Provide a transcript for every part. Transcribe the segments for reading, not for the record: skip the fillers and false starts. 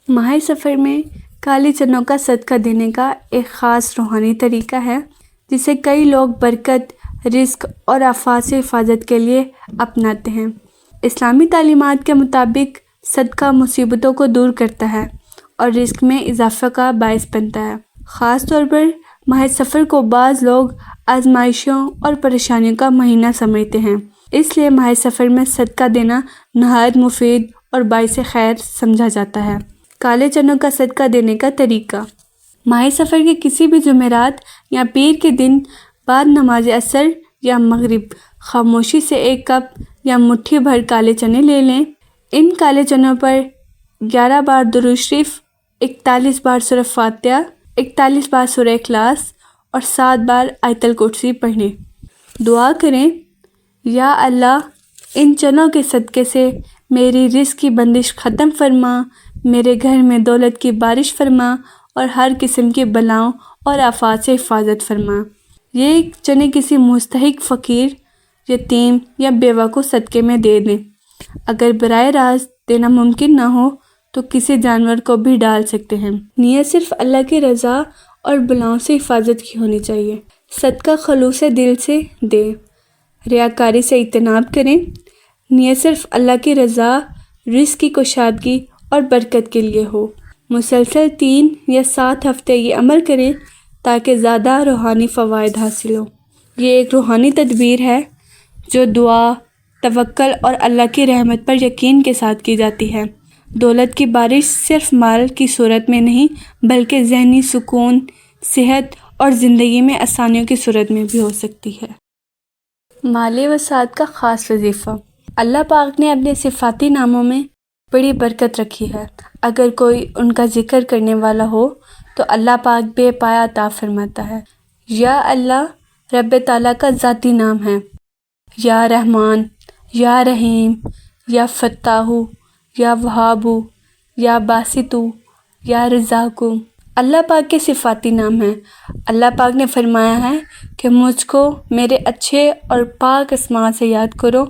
ماہ سفر میں کالے چنوں کا صدقہ دینے کا ایک خاص روحانی طریقہ ہے جسے کئی لوگ برکت، رزق اور آفات سے حفاظت کے لیے اپناتے ہیں۔ اسلامی تعلیمات کے مطابق صدقہ مصیبتوں کو دور کرتا ہے اور رزق میں اضافہ کا باعث بنتا ہے۔ خاص طور پر ماہ سفر کو بعض لوگ آزمائشوں اور پریشانیوں کا مہینہ سمجھتے ہیں، اس لیے ماہ سفر میں صدقہ دینا نہایت مفید اور باعث خیر سمجھا جاتا ہے۔ کالے چنوں کا صدقہ دینے کا طریقہ: ماہ سفر کے کسی بھی جمعرات یا پیر کے دن بعد نماز عصر یا مغرب خاموشی سے ایک کپ یا مٹھی بھر کالے چنے لے لیں۔ ان کالے چنوں پر 11 بار درود شریف، 41 بار سورہ فاتحہ، 41 بار سورہ اخلاص اور 7 بار آیت الکرسی پڑھیں۔ دعا کریں: یا اللہ، ان چنوں کے صدقے سے میری رزق کی بندش ختم فرما، میرے گھر میں دولت کی بارش فرما اور ہر قسم کی بلاؤں اور آفات سے حفاظت فرما۔ یہ چنے کسی مستحق فقیر، یتیم یا بیوہ کو صدقے میں دے دیں۔ اگر براہ راست دینا ممکن نہ ہو تو کسی جانور کو بھی ڈال سکتے ہیں۔ نیت صرف اللہ کی رضا اور بلاؤں سے حفاظت کی ہونی چاہیے۔ صدقہ خلوص دل سے دیں، ریاکاری سے اجتناب کریں۔ نیت صرف اللہ کی رضا، رزق کی کشادگی اور برکت کے لیے ہو۔ مسلسل 3 یا 7 ہفتے یہ عمل کریں تاکہ زیادہ روحانی فوائد حاصل ہوں۔ یہ ایک روحانی تدبیر ہے جو دعا، توکل اور اللہ کی رحمت پر یقین کے ساتھ کی جاتی ہے۔ دولت کی بارش صرف مال کی صورت میں نہیں بلکہ ذہنی سکون، صحت اور زندگی میں آسانیوں کی صورت میں بھی ہو سکتی ہے۔ مالی وسعت کا خاص وظیفہ: اللہ پاک نے اپنے صفاتی ناموں میں بڑی برکت رکھی ہے۔ اگر کوئی ان کا ذکر کرنے والا ہو تو اللہ پاک بے پایا عطا فرماتا ہے۔ یا اللہ رب تعالیٰ کا ذاتی نام ہے: یا رحمان، یا رحیم، یا فتاح، یا وہاب، یا باسط، یا رزاق۔ اللہ پاک کے صفاتی نام ہیں۔ اللہ پاک نے فرمایا ہے کہ مجھ کو میرے اچھے اور پاک اسماء سے یاد کرو،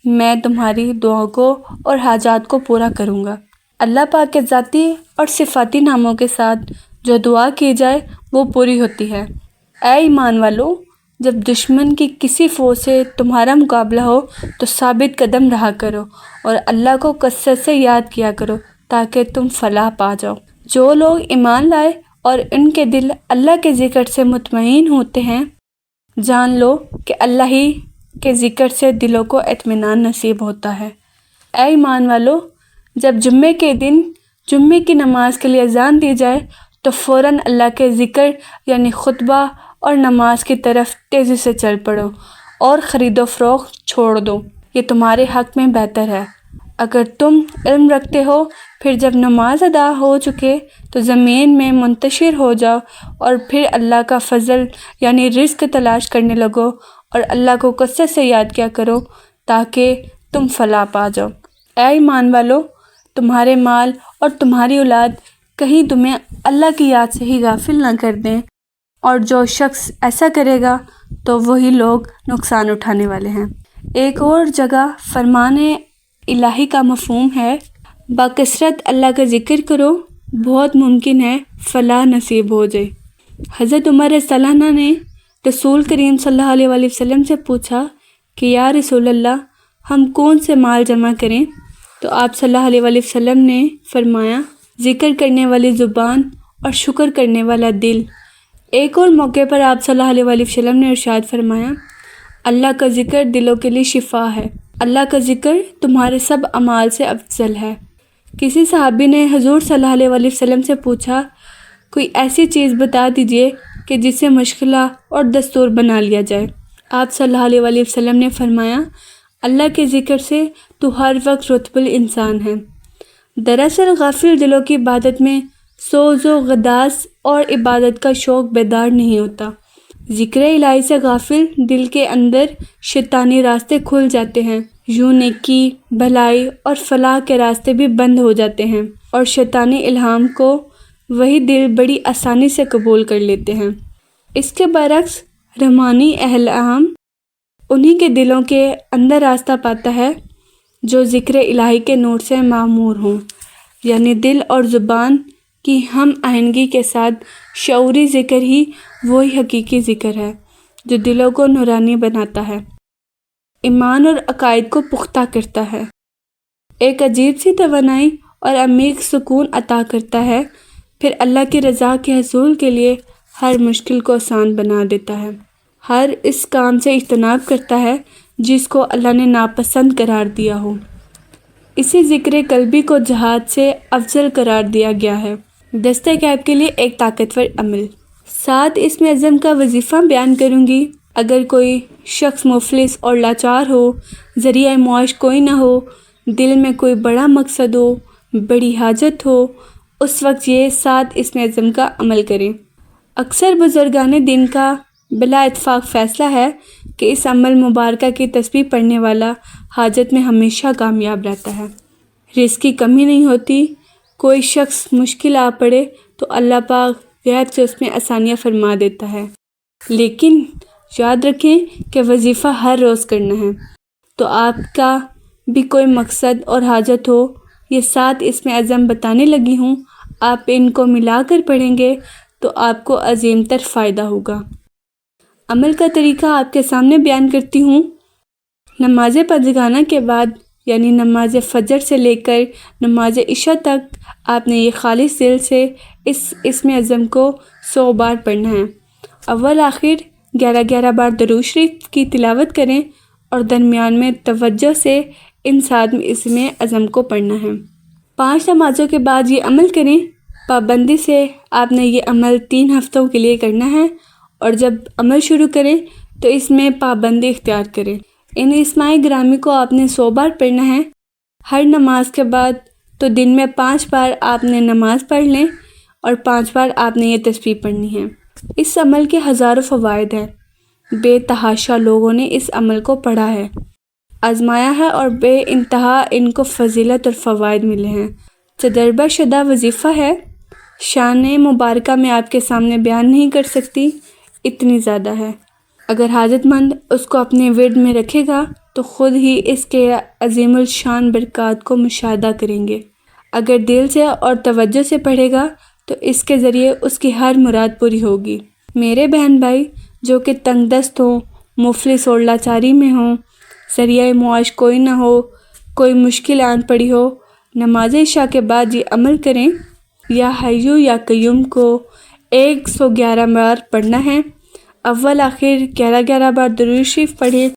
میں تمہاری دعاؤں کو اور حاجات کو پورا کروں گا۔ اللہ پاک کے ذاتی اور صفاتی ناموں کے ساتھ جو دعا کی جائے وہ پوری ہوتی ہے۔ اے ایمان والو، جب دشمن کی کسی فوج سے تمہارا مقابلہ ہو تو ثابت قدم رہا کرو اور اللہ کو کثرت سے یاد کیا کرو تاکہ تم فلاح پا جاؤ۔ جو لوگ ایمان لائے اور ان کے دل اللہ کے ذکر سے مطمئن ہوتے ہیں، جان لو کہ اللہ ہی کے ذکر سے دلوں کو اطمینان نصیب ہوتا ہے۔ اے ایمان والو، جب جمعے کے دن جمعے کی نماز کے لیے اذان دی جائے تو فوراً اللہ کے ذکر یعنی خطبہ اور نماز کی طرف تیزی سے چل پڑو اور خرید و فروخت چھوڑ دو، یہ تمہارے حق میں بہتر ہے۔ اگر تم علم رکھتے ہو، پھر جب نماز ادا ہو چکے تو زمین میں منتشر ہو جاؤ اور پھر اللہ کا فضل یعنی رزق تلاش کرنے لگو اور اللہ کو کثرت سے یاد کیا کرو تاکہ تم فلاح پا جاؤ۔ اے ایمان والو، تمہارے مال اور تمہاری اولاد کہیں تمہیں اللہ کی یاد سے ہی غافل نہ کر دیں، اور جو شخص ایسا کرے گا تو وہی لوگ نقصان اٹھانے والے ہیں۔ ایک اور جگہ فرمان الہی کا مفہوم ہے: بکثرت اللہ کا ذکر کرو، بہت ممکن ہے فلاح نصیب ہو جائے۔ حضرت عمر رضی اللہ عنہ نے رسول کریم صلی اللہ علیہ وآلہ وسلم سے پوچھا کہ یا رسول اللہ، ہم کون سے مال جمع کریں؟ تو آپ صلی اللہ علیہ وآلہ وسلم نے فرمایا: ذکر کرنے والی زبان اور شکر کرنے والا دل۔ ایک اور موقع پر آپ صلی اللہ علیہ وآلہ وسلم نے ارشاد فرمایا: اللہ کا ذکر دلوں کے لیے شفا ہے، اللہ کا ذکر تمہارے سب اعمال سے افضل ہے۔ کسی صحابی نے حضور صلی اللہ علیہ وآلہ وسلم سے پوچھا: کوئی ایسی چیز بتا دیجئے کہ جسے مشغلہ اور دستور بنا لیا جائے۔ آپ صلی اللہ علیہ وآلہ وسلم نے فرمایا: اللہ کے ذکر سے تو ہر وقت رتب الانسان ہے۔ دراصل غافل دلوں کی عبادت میں سوز و غداز اور عبادت کا شوق بیدار نہیں ہوتا۔ ذکر الہی سے غافل دل کے اندر شیطانی راستے کھل جاتے ہیں، یوں نیکی، بھلائی اور فلاح کے راستے بھی بند ہو جاتے ہیں اور شیطانی الہام کو وہی دل بڑی آسانی سے قبول کر لیتے ہیں۔ اس کے برعکس رحمانی الہام انہی کے دلوں کے اندر راستہ پاتا ہے جو ذکر الہی کے نور سے معمور ہوں۔ یعنی دل اور زبان کی ہم آہنگی کے ساتھ شعوری ذکر ہی وہی حقیقی ذکر ہے جو دلوں کو نورانی بناتا ہے، ایمان اور عقائد کو پختہ کرتا ہے، ایک عجیب سی توانائی اور عمیق سکون عطا کرتا ہے، پھر اللہ کی رضا کے حصول کے لیے ہر مشکل کو آسان بنا دیتا ہے، ہر اس کام سے اجتناب کرتا ہے جس کو اللہ نے ناپسند قرار دیا ہو۔ اسی ذکر قلبی کو جہاد سے افضل قرار دیا گیا ہے، دستہ غیب کے لیے ایک طاقتور عمل۔ ساتھ اس میں عزم کا وظیفہ بیان کروں گی۔ اگر کوئی شخص مفلس اور لاچار ہو، ذریعہ معاش کوئی نہ ہو، دل میں کوئی بڑا مقصد ہو، بڑی حاجت ہو، اس وقت یہ ساتھ اس میں عزم کا عمل کریں۔ اکثر بزرگان دین کا بلا اتفاق فیصلہ ہے کہ اس عمل مبارکہ کی تسبیح پڑھنے والا حاجت میں ہمیشہ کامیاب رہتا ہے، رزق کی کمی نہیں ہوتی۔ کوئی شخص مشکل آ پڑے تو اللہ پاک غیب سے اس میں آسانیاں فرما دیتا ہے، لیکن یاد رکھیں کہ وظیفہ ہر روز کرنا ہے۔ تو آپ کا بھی کوئی مقصد اور حاجت ہو، یہ ساتھ اس میں عزم بتانے لگی ہوں، آپ ان کو ملا کر پڑھیں گے تو آپ کو عظیم تر فائدہ ہوگا۔ عمل کا طریقہ آپ کے سامنے بیان کرتی ہوں۔ نماز پنجگانہ کے بعد یعنی نماز فجر سے لے کر نماز عشاء تک آپ نے یہ خالص دل سے اس میں عزم کو 100 بار پڑھنا ہے۔ اول آخر 11 بار درود شریف کی تلاوت کریں اور درمیان میں توجہ سے ان ساتھ اس میں عزم کو پڑھنا ہے۔ 5 نمازوں کے بعد یہ عمل کریں۔ پابندی سے آپ نے یہ عمل 3 ہفتوں کے لیے کرنا ہے، اور جب عمل شروع کریں تو اس میں پابندی اختیار کریں۔ ان اسماء گرامی کو آپ نے 100 بار پڑھنا ہے۔ ہر نماز کے بعد تو دن میں 5 بار آپ نے نماز پڑھ لیں اور 5 بار آپ نے یہ تسبیح پڑھنی ہے۔ اس عمل کے ہزاروں فوائد ہیں، بے تحاشا لوگوں نے اس عمل کو پڑھا ہے، آزمایا ہے اور بے انتہا ان کو فضیلت اور فوائد ملے ہیں۔ تجربہ شدہ وظیفہ ہے، شان مبارکہ میں آپ کے سامنے بیان نہیں کر سکتی، اتنی زیادہ ہے۔ اگر حاجت مند اس کو اپنے ورد میں رکھے گا تو خود ہی اس کے عظیم الشان برکات کو مشاہدہ کریں گے۔ اگر دل سے اور توجہ سے پڑھے گا تو اس کے ذریعے اس کی ہر مراد پوری ہوگی۔ میرے بہن بھائی جو کہ تنگ دست ہوں، مفلس اور لاچاری میں ہوں، ذریعہ معاش کوئی نہ ہو، کوئی مشکل آن پڑی ہو، نماز عشاء کے بعد یہ عمل کریں۔ یا حیو یا قیوم کو 111 بار پڑھنا ہے۔ اول آخر 11 بار درود شریف پڑھیں۔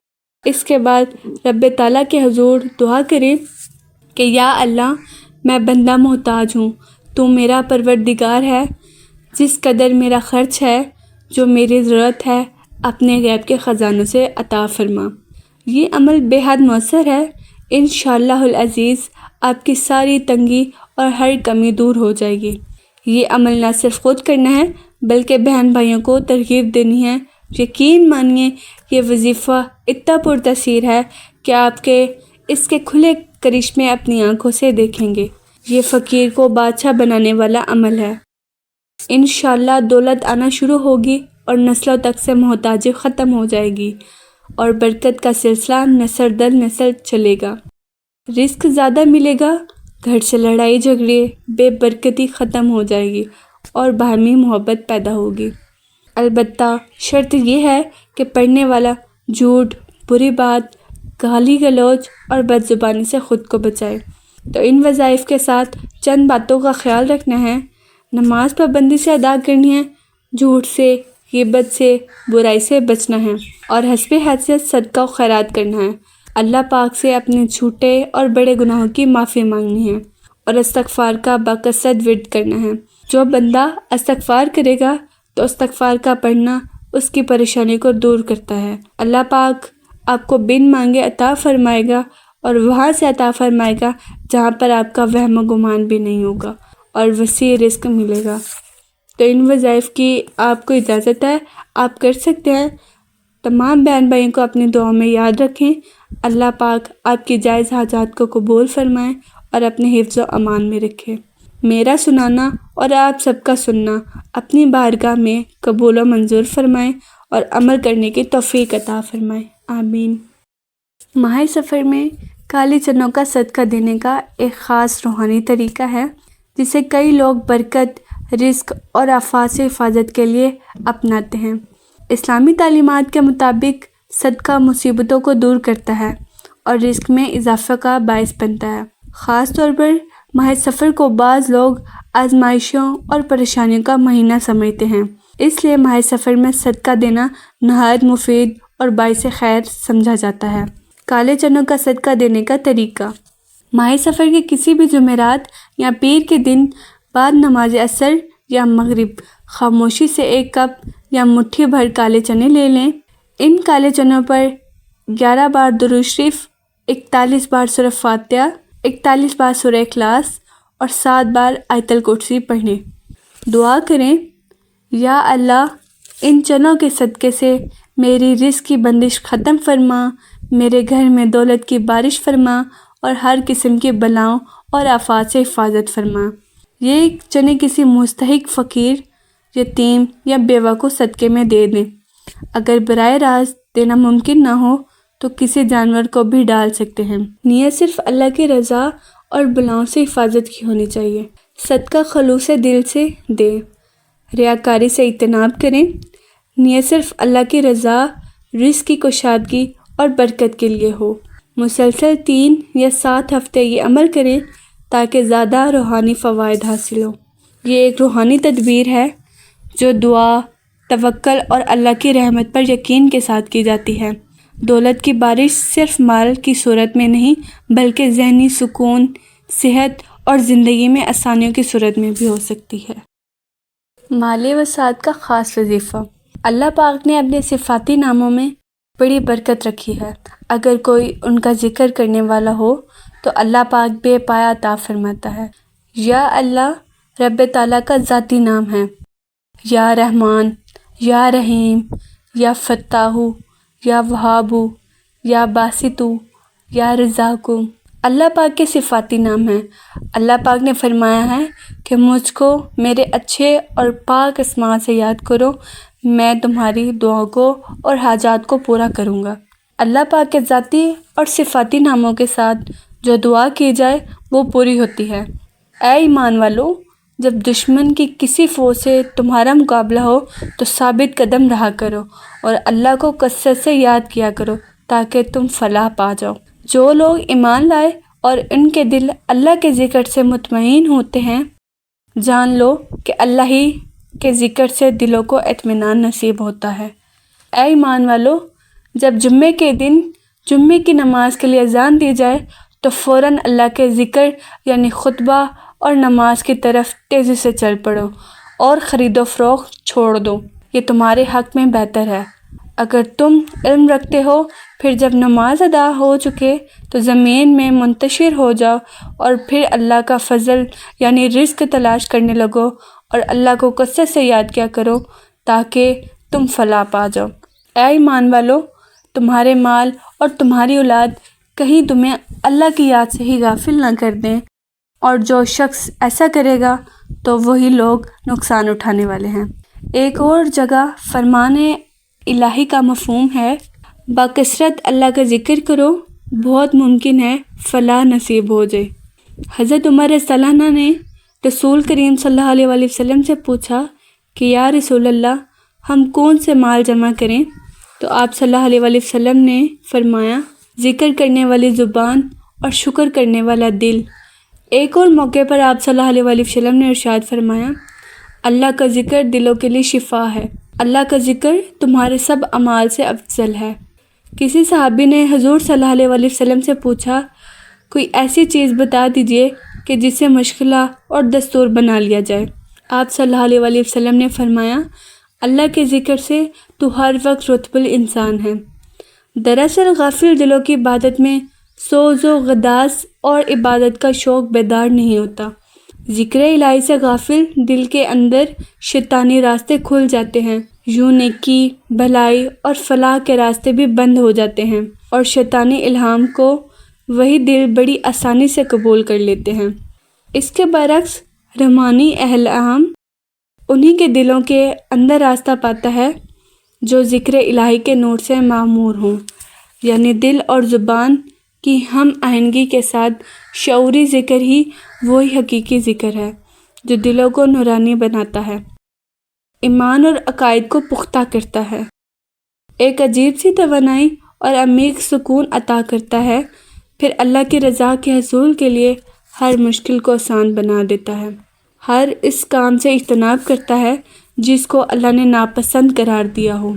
اس کے بعد رب تعالیٰ کے حضور دعا کریں کہ یا اللہ، میں بندہ محتاج ہوں، تو میرا پروردگار ہے، جس قدر میرا خرچ ہے، جو میری ضرورت ہے، اپنے غیب کے خزانوں سے عطا فرما۔ یہ عمل بے حد مؤثر ہے، انشاءاللہ العزیز آپ کی ساری تنگی اور ہر کمی دور ہو جائے گی۔ یہ عمل نہ صرف خود کرنا ہے بلکہ بہن بھائیوں کو ترغیب دینی ہے۔ یقین مانیے یہ وظیفہ اتنا پرتاثیر ہے کہ آپ کے اس کے کھلے کرشمے اپنی آنکھوں سے دیکھیں گے۔ یہ فقیر کو بادشاہ بنانے والا عمل ہے۔ انشاءاللہ دولت آنا شروع ہوگی اور نسلوں تک سے محتاجی ختم ہو جائے گی اور برکت کا سلسلہ نسل در نسل چلے گا۔ رزق زیادہ ملے گا، گھر سے لڑائی جھگڑے، بے برکتی ختم ہو جائے گی اور باہمی محبت پیدا ہوگی۔ البتہ شرط یہ ہے کہ پڑھنے والا جھوٹ، بری بات، گالی گلوچ اور بد زبانی سے خود کو بچائے۔ تو ان وظائف کے ساتھ چند باتوں کا خیال رکھنا ہے۔ نماز پابندی سے ادا کرنی ہے، جھوٹ سے، غیبت سے، برائی سے بچنا ہے اور حسب حیثیت صدقہ و خیرات کرنا ہے۔ اللہ پاک سے اپنے چھوٹے اور بڑے گناہوں کی معافی مانگنی ہے اور استغفار کا باکثرت ورد کرنا ہے۔ جو بندہ استغفار کرے گا تو استغفار کا پڑھنا اس کی پریشانی کو دور کرتا ہے۔ اللہ پاک آپ کو بن مانگے عطا فرمائے گا اور وہاں سے عطا فرمائے گا جہاں پر آپ کا وہم و گمان بھی نہیں ہوگا اور وسیع رزق ملے گا۔ تو ان وظائف کی آپ کو اجازت ہے، آپ کر سکتے ہیں۔ تمام بہن بھائیوں کو اپنی دعاؤں میں یاد رکھیں۔ اللہ پاک آپ کی جائز حاجات کو قبول فرمائے اور اپنے حفظ و امان میں رکھے۔ میرا سنانا اور آپ سب کا سننا اپنی بارگاہ میں قبول و منظور فرمائے اور عمل کرنے کی توفیق عطا فرمائے، آمین۔ ماہ سفر میں کالے چنوں کا صدقہ دینے کا ایک خاص روحانی طریقہ ہے جسے کئی لوگ برکت، رزق اور آفات سے حفاظت کے لیے اپناتے ہیں۔ اسلامی تعلیمات کے مطابق صدقہ مصیبتوں کو دور کرتا ہے اور رزق میں اضافہ کا باعث بنتا ہے۔ خاص طور پر ماہ سفر کو بعض لوگ آزمائشوں اور پریشانیوں کا مہینہ سمجھتے ہیں، اس لیے ماہ سفر میں صدقہ دینا نہایت مفید اور باعث خیر سمجھا جاتا ہے۔ کالے چنوں کا صدقہ دینے کا طریقہ: ماہ سفر کے کسی بھی جمعرات یا پیر کے دن بعد نماز عصر یا مغرب خاموشی سے ایک کپ یا مٹھی بھر کالے چنے لے لیں۔ ان کالے چنوں پر 11 بار درود شریف، 41 بار سورہ فاتحہ، 41 بار سورہ اخلاص اور 7 بار آیت الکرسی پڑھیں۔ دعا کریں: یا اللہ، ان چنوں کے صدقے سے میری رزق کی بندش ختم فرما، میرے گھر میں دولت کی بارش فرما اور ہر قسم کی بلاؤں اور آفات سے حفاظت فرما۔ یہ چنے کسی مستحق فقیر، یتیم یا بیوہ کو صدقے میں دے دیں۔ اگر براہ راست دینا ممکن نہ ہو تو کسی جانور کو بھی ڈال سکتے ہیں۔ نیت صرف اللہ کی رضا اور بلاؤں سے حفاظت کی ہونی چاہیے۔ صدقہ خلوص دل سے دیں، ریاکاری سے اجتناب کریں۔ نیت صرف اللہ کی رضا، رزق کی کشادگی اور برکت کے لیے ہو۔ مسلسل 3 یا 7 ہفتے یہ عمل کریں تاکہ زیادہ روحانی فوائد حاصل ہوں۔ یہ ایک روحانی تدبیر ہے جو دعا، توکل اور اللہ کی رحمت پر یقین کے ساتھ کی جاتی ہے۔ دولت کی بارش صرف مال کی صورت میں نہیں بلکہ ذہنی سکون، صحت اور زندگی میں آسانیوں کی صورت میں بھی ہو سکتی ہے۔ مالی وسعت کا خاص وظیفہ: اللہ پاک نے اپنے صفاتی ناموں میں بڑی برکت رکھی ہے۔ اگر کوئی ان کا ذکر کرنے والا ہو تو اللہ پاک بے پایا عطا فرماتا ہے۔ یا اللہ رب تعالیٰ کا ذاتی نام ہے، یا رحمان، یا رحیم، یا فتاح، یا وہاب، یا باسط، یا رزاق۔ اللہ پاک کے صفاتی نام ہیں۔ اللہ پاک نے فرمایا ہے کہ مجھ کو میرے اچھے اور پاک اسماء سے یاد کرو، میں تمہاری دعاؤں کو اور حاجات کو پورا کروں گا۔ اللہ پاک کے ذاتی اور صفاتی ناموں کے ساتھ جو دعا کی جائے وہ پوری ہوتی ہے۔ اے ایمان والو، جب دشمن کی کسی فوج سے تمہارا مقابلہ ہو تو ثابت قدم رہا کرو اور اللہ کو کثرت سے یاد کیا کرو تاکہ تم فلاح پا جاؤ۔ جو لوگ ایمان لائے اور ان کے دل اللہ کے ذکر سے مطمئن ہوتے ہیں، جان لو کہ اللہ ہی کے ذکر سے دلوں کو اطمینان نصیب ہوتا ہے۔ اے ایمان والو، جب جمعے کے دن جمعے کی نماز کے لیے اذان دی جائے تو فوراً اللہ کے ذکر یعنی خطبہ اور نماز کی طرف تیزی سے چل پڑو اور خرید و فروخت چھوڑ دو، یہ تمہارے حق میں بہتر ہے۔ اگر تم علم رکھتے ہو، پھر جب نماز ادا ہو چکے تو زمین میں منتشر ہو جاؤ اور پھر اللہ کا فضل یعنی رزق تلاش کرنے لگو اور اللہ کو کثرت سے یاد کیا کرو تاکہ تم فلاح پا جاؤ۔ اے ایمان والو، تمہارے مال اور تمہاری اولاد کہیں تمہیں اللہ کی یاد سے ہی غافل نہ کر دیں، اور جو شخص ایسا کرے گا تو وہی لوگ نقصان اٹھانے والے ہیں۔ ایک اور جگہ فرمان الہی کا مفہوم ہے، بکثرت اللہ کا ذکر کرو، بہت ممکن ہے فلاح نصیب ہو جائے۔ حضرت عمر رضی اللہ عنہ نے رسول کریم صلی اللہ علیہ وسلم سے پوچھا کہ یا رسول اللہ، ہم کون سے مال جمع کریں؟ تو آپ صلی اللہ علیہ وسلم نے فرمایا، ذکر کرنے والی زبان اور شکر کرنے والا دل۔ ایک اور موقع پر آپ صلی اللہ علیہ وسلم نے ارشاد فرمایا، اللہ کا ذکر دلوں کے لیے شفا ہے، اللہ کا ذکر تمہارے سب اعمال سے افضل ہے۔ کسی صحابی نے حضور صلی اللہ علیہ وسلم سے پوچھا، کوئی ایسی چیز بتا دیجئے کہ جسے مشغلہ اور دستور بنا لیا جائے۔ آپ صلی اللہ علیہ وسلم نے فرمایا، اللہ کے ذکر سے تو ہر وقت رتب الانسان ہے۔ دراصل غافل دلوں کی عبادت میں سوز و غداز اور عبادت کا شوق بیدار نہیں ہوتا۔ ذکر الہی سے غافل دل کے اندر شیطانی راستے کھل جاتے ہیں، یوں نیکی، بھلائی اور فلاح کے راستے بھی بند ہو جاتے ہیں، اور شیطانی الہام کو وہی دل بڑی آسانی سے قبول کر لیتے ہیں۔ اس کے برعکس رحمانی الہام انہی کے دلوں کے اندر راستہ پاتا ہے جو ذکر الہی کے نور سے معمور ہوں، یعنی دل اور زبان کہ ہم آہنگی کے ساتھ شعوری ذکر ہی وہی حقیقی ذکر ہے جو دلوں کو نورانی بناتا ہے، ایمان اور عقائد کو پختہ کرتا ہے، ایک عجیب سی توانائی اور عمیق سکون عطا کرتا ہے، پھر اللہ کی رضا کے حصول کے لیے ہر مشکل کو آسان بنا دیتا ہے، ہر اس کام سے اجتناب کرتا ہے جس کو اللہ نے ناپسند قرار دیا ہو۔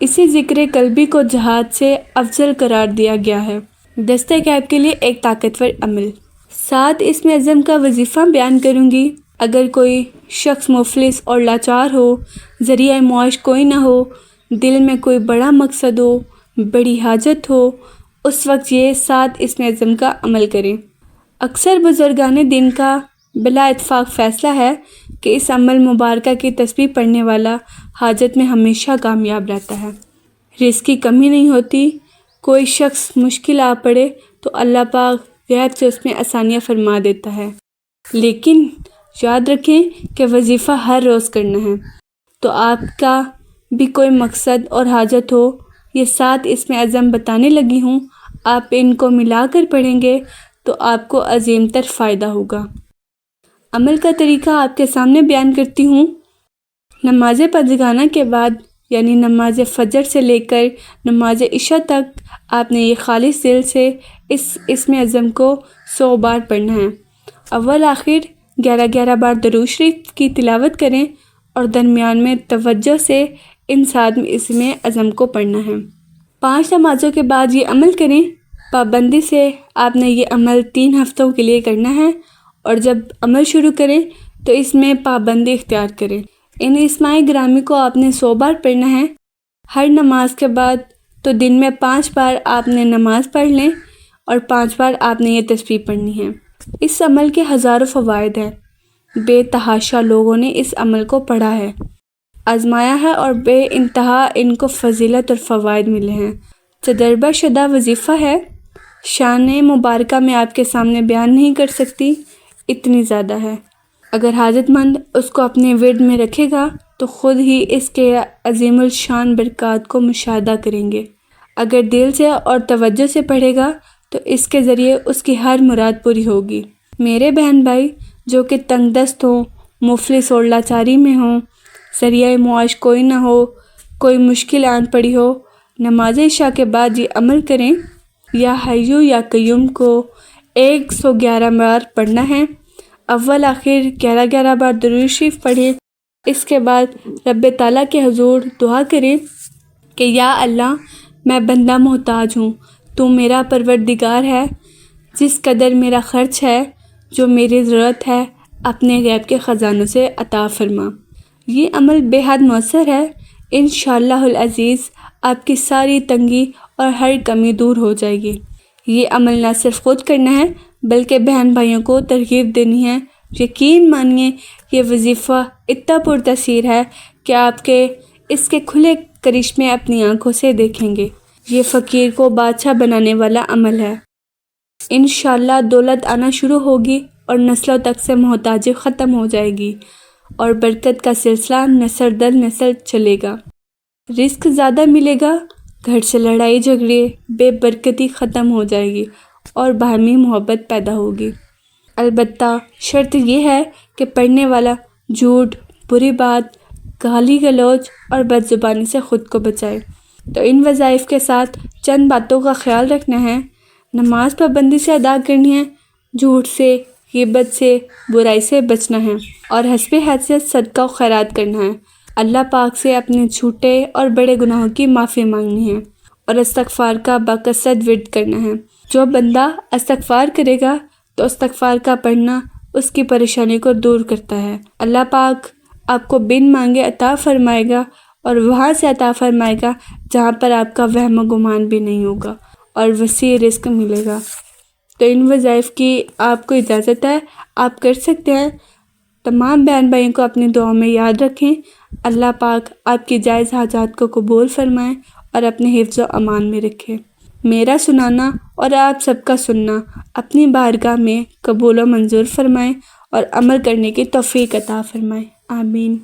اسی ذکر قلبی کو جہاد سے افضل قرار دیا گیا ہے۔ دستہ غیب کے لیے ایک طاقتور عمل۔ 7 اسم اعظم کا وظیفہ بیان کروں گی۔ اگر کوئی شخص مفلس اور لاچار ہو، ذریعہ معاش کوئی نہ ہو، دل میں کوئی بڑا مقصد ہو، بڑی حاجت ہو، اس وقت یہ 7 اسم اعظم کا عمل کریں۔ اکثر بزرگان دین کا بلا اتفاق فیصلہ ہے کہ اس عمل مبارکہ کی تسبیح پڑھنے والا حاجت میں ہمیشہ کامیاب رہتا ہے، رزق کی کمی نہیں ہوتی۔ کوئی شخص مشکل آ پڑے تو اللہ پاک غیب سے اس میں آسانیاں فرما دیتا ہے، لیکن یاد رکھیں کہ وظیفہ ہر روز کرنا ہے۔ تو آپ کا بھی کوئی مقصد اور حاجت ہو، یہ 7 اسم اعظم بتانے لگی ہوں، آپ ان کو ملا کر پڑھیں گے تو آپ کو عظیم تر فائدہ ہوگا۔ عمل کا طریقہ آپ کے سامنے بیان کرتی ہوں۔ نماز پنجگانہ کے بعد یعنی نماز فجر سے لے کر نماز عشاء تک آپ نے یہ خالص دل سے اس اسم اعظم کو 100 بار پڑھنا ہے۔ اول آخر 11 بار درود شریف کی تلاوت کریں اور درمیان میں توجہ سے ان 7 اسم اعظم کو پڑھنا ہے۔ 5 نمازوں کے بعد یہ عمل کریں۔ پابندی سے آپ نے یہ عمل 3 ہفتوں کے لیے کرنا ہے، اور جب عمل شروع کریں تو اس میں پابندی اختیار کریں۔ ان اسماء گرامی کو آپ نے 100 بار پڑھنا ہے۔ ہر نماز کے بعد تو دن میں 5 بار آپ نے نماز پڑھ لیں اور 5 بار آپ نے یہ تسبیح پڑھنی ہے۔ اس عمل کے ہزاروں فوائد ہیں۔ بے تحاشا لوگوں نے اس عمل کو پڑھا ہے، آزمایا ہے اور بے انتہا ان کو فضیلت اور فوائد ملے ہیں۔ تجربہ شدہ وظیفہ ہے، شان مبارکہ میں آپ کے سامنے بیان نہیں کر سکتی، اتنی زیادہ ہے۔ اگر حاجت مند اس کو اپنے ورد میں رکھے گا تو خود ہی اس کے عظیم الشان برکات کو مشاہدہ کریں گے۔ اگر دل سے اور توجہ سے پڑھے گا تو اس کے ذریعے اس کی ہر مراد پوری ہوگی۔ میرے بہن بھائی جو کہ تنگ دست ہوں، مفلس اور لاچاری میں ہوں، ذریعہ معاش کوئی نہ ہو، کوئی مشکل آن پڑی ہو، نماز عشاء کے بعد یہ عمل کریں۔ یا حیو یا قیوم کو 111 بار پڑھنا ہے۔ اول آخر 11 بار درود شریف پڑھیں۔ اس کے بعد رب تعالیٰ کے حضور دعا کریں کہ یا اللہ، میں بندہ محتاج ہوں، تو میرا پروردگار ہے، جس قدر میرا خرچ ہے، جو میری ضرورت ہے، اپنے غیب کے خزانوں سے عطا فرما۔ یہ عمل بے حد مؤثر ہے۔ انشاءاللہ العزیز آپ کی ساری تنگی اور ہر کمی دور ہو جائے گی۔ یہ عمل نہ صرف خود کرنا ہے بلکہ بہن بھائیوں کو ترغیب دینی ہے۔ یقین مانیے یہ وظیفہ اتنا پرتاثیر ہے کہ آپ کے اس کے کھلے کرشمے اپنی آنکھوں سے دیکھیں گے۔ یہ فقیر کو بادشاہ بنانے والا عمل ہے۔ انشاءاللہ دولت آنا شروع ہوگی اور نسلوں تک سے محتاجی ختم ہو جائے گی اور برکت کا سلسلہ نسل در نسل چلے گا۔ رزق زیادہ ملے گا، گھر سے لڑائی جھگڑے، بے برکتی ختم ہو جائے گی اور باہمی محبت پیدا ہوگی۔ البتہ شرط یہ ہے کہ پڑھنے والا جھوٹ، بری بات، گالی گلوچ اور بد زبانی سے خود کو بچائے۔ تو ان وظائف کے ساتھ چند باتوں کا خیال رکھنا ہے۔ نماز پابندی سے ادا کرنی ہے، جھوٹ سے، غیبت سے، برائی سے بچنا ہے اور حسب حیثیت صدقہ و خیرات کرنا ہے۔ اللہ پاک سے اپنے چھوٹے اور بڑے گناہوں کی معافی مانگنی ہے اور استغفار کا باقصد ورد کرنا ہے۔ جو بندہ استغفار کرے گا تو استغفار کا پڑھنا اس کی پریشانی کو دور کرتا ہے۔ اللہ پاک آپ کو بن مانگے عطا فرمائے گا اور وہاں سے عطا فرمائے گا جہاں پر آپ کا وہم و گمان بھی نہیں ہوگا اور وسیع رزق ملے گا۔ تو ان وظائف کی آپ کو اجازت ہے، آپ کر سکتے ہیں۔ تمام بہن بھائیوں کو اپنی دعاؤں میں یاد رکھیں۔ اللہ پاک آپ کی جائز حاجات کو قبول فرمائیں اور اپنے حفظ و امان میں رکھیں۔ میرا سنانا اور آپ سب کا سننا اپنی بارگاہ میں قبول و منظور فرمائیں اور عمل کرنے کی توفیق عطا فرمائیں۔ آمین۔